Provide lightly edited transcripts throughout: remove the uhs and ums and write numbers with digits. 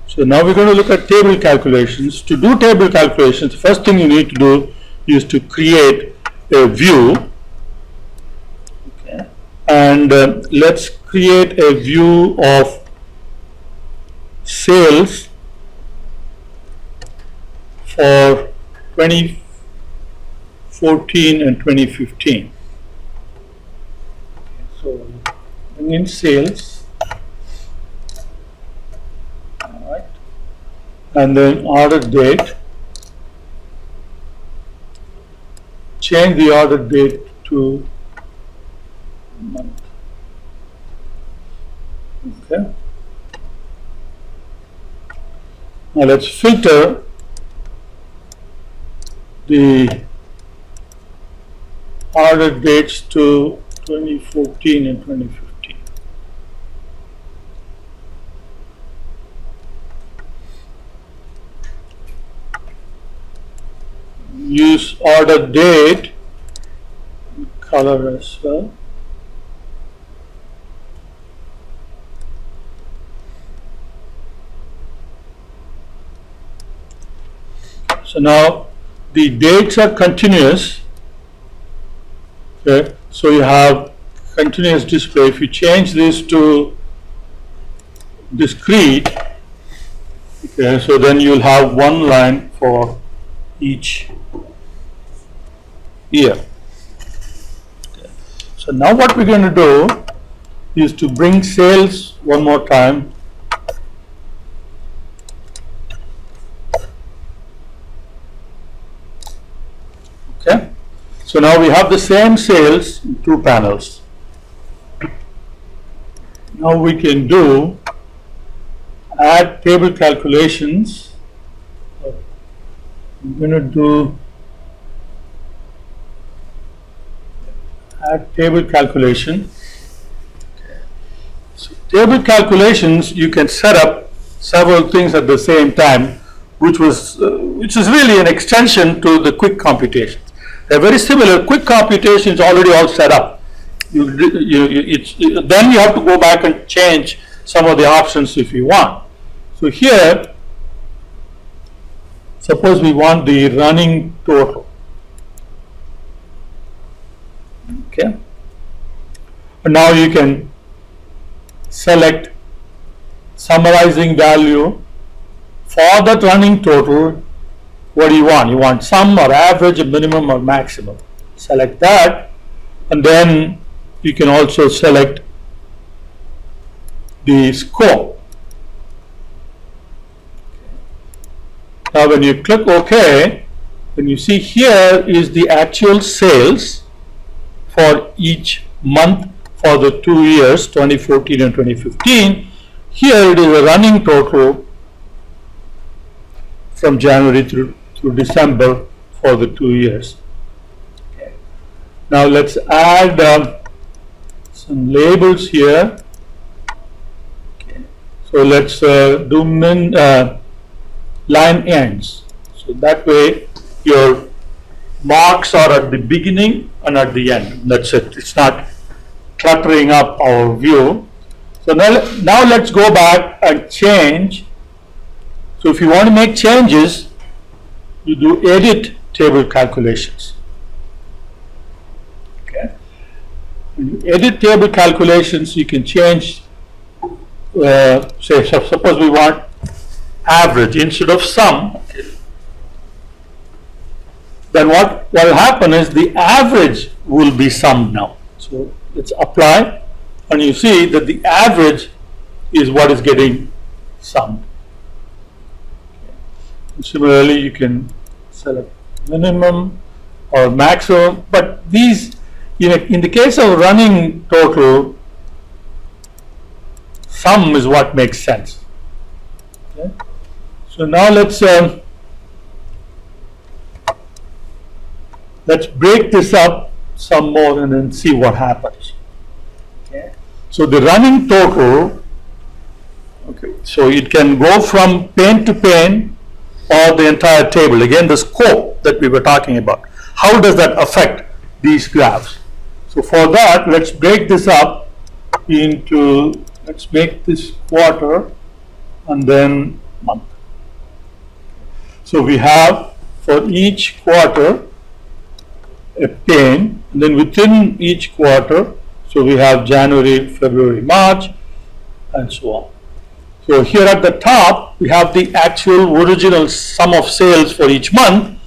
So now we're going to look at table calculations. To do table calculations, the first thing you need to do is to create a view. Okay. And let's create a view of sales for 2014 and 2015. So bring in sales, all right, and then order date. Change the order date to month. Okay. Now let's filter the order dates to 2014 and 2015. Use order date color as well. So now the dates are continuous. Okay, so you have continuous display. If you change this to discrete, okay, so then you'll have one line for each year. Okay. So now what we're going to do is to bring sales one more time. Okay. So now we have the same sales in two panels. Now we can do add table calculations. I'm going to do add table calculation. So table calculations, you can set up several things at the same time, which is really an extension to the quick computations. They're very similar. Quick computations already all set up. Then you have to go back and change some of the options if you want. So here, suppose we want the running total. Okay. And now you can select summarizing value for that running total. What do you want? You want sum or average, or minimum or maximum. Select that, and then you can also select the scope. Now when you click OK, then you see here is the actual sales for each month for the 2 years, 2014 and 2015. Here it is a running total from January through December for the 2 years. Okay. Now let's add some labels here. Okay. So let's do line ends. So that way your marks are at the beginning and at the end. That's it. It's not cluttering up our view. So now let's go back and change. So if you want to make changes, you do edit table calculations. Okay. When you edit table calculations, you can change, say, suppose we want average instead of sum. Okay. Then what will happen is the average will be summed now. So let's apply, and you see that the average is what is getting summed. Similarly, you can select minimum or maximum, but these, in the case of running total, sum is what makes sense. Okay. So now let's break this up some more and then see what happens. Okay. So the running total, okay, so it can go from pane to pane or the entire table. Again, the scope that we were talking about. How does that affect these graphs? So for that, let's break this up into, let's make this quarter, and then So we have for each quarter a pane, and then within each quarter, so we have January, February, March, and so on. So here at the top, we have the actual original sum of sales for each month.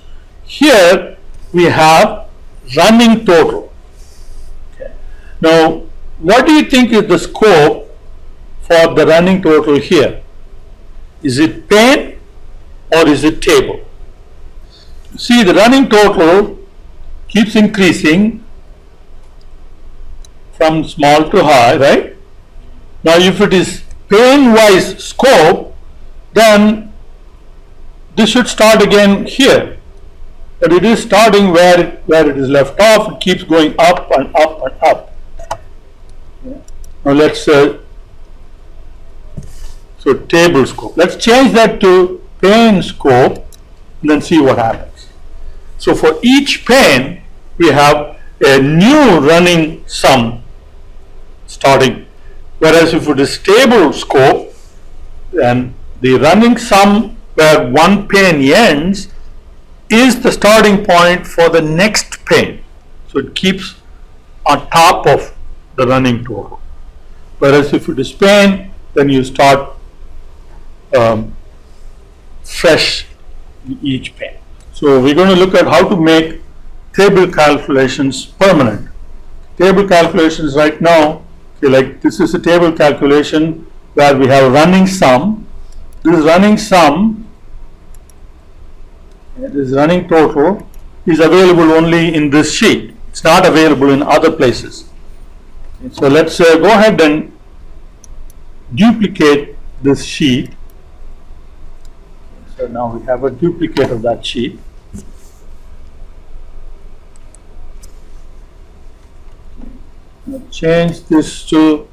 Here we have running total. Okay. Now, what do you think is the scope for the running total here? Is it pane or is it table? See, the running total keeps increasing from small to high, right? Now, if it is pane-wise scope, then this should start again here. But it is starting where it is left off. It keeps going up and up and up. Now let's so table scope. Let's change that to pane scope and then see what happens. So for each pane, we have a new running sum starting. Whereas if it is table scope, then the running sum where one pane ends is the starting point for the next pane. So it keeps on top of the running total. Whereas if it is pane, then you start fresh in each pane. So we're going to look at how to make table calculations permanent. Table calculations right now, okay, like this is a table calculation where we have running sum. This running sum, this running total is available only in this sheet. It's not available in other places. Okay, so let's go ahead and duplicate this sheet. So now we have a duplicate of that sheet. I'll change this to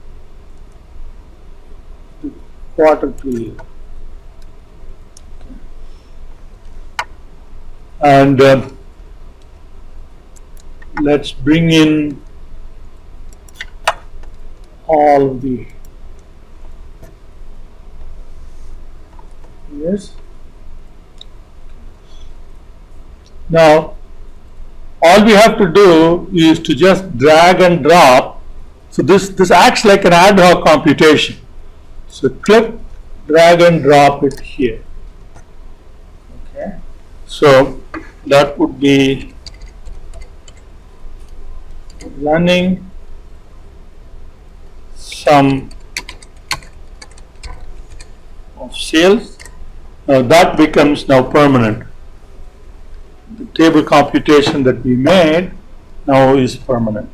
quarter to year. And let's bring in all of the yes. Now all we have to do is to just drag and drop. So this acts like an ad hoc computation. So click, drag and drop it here. Okay. So that would be running sum of sales. Now that becomes now permanent. The table computation that we made now is permanent.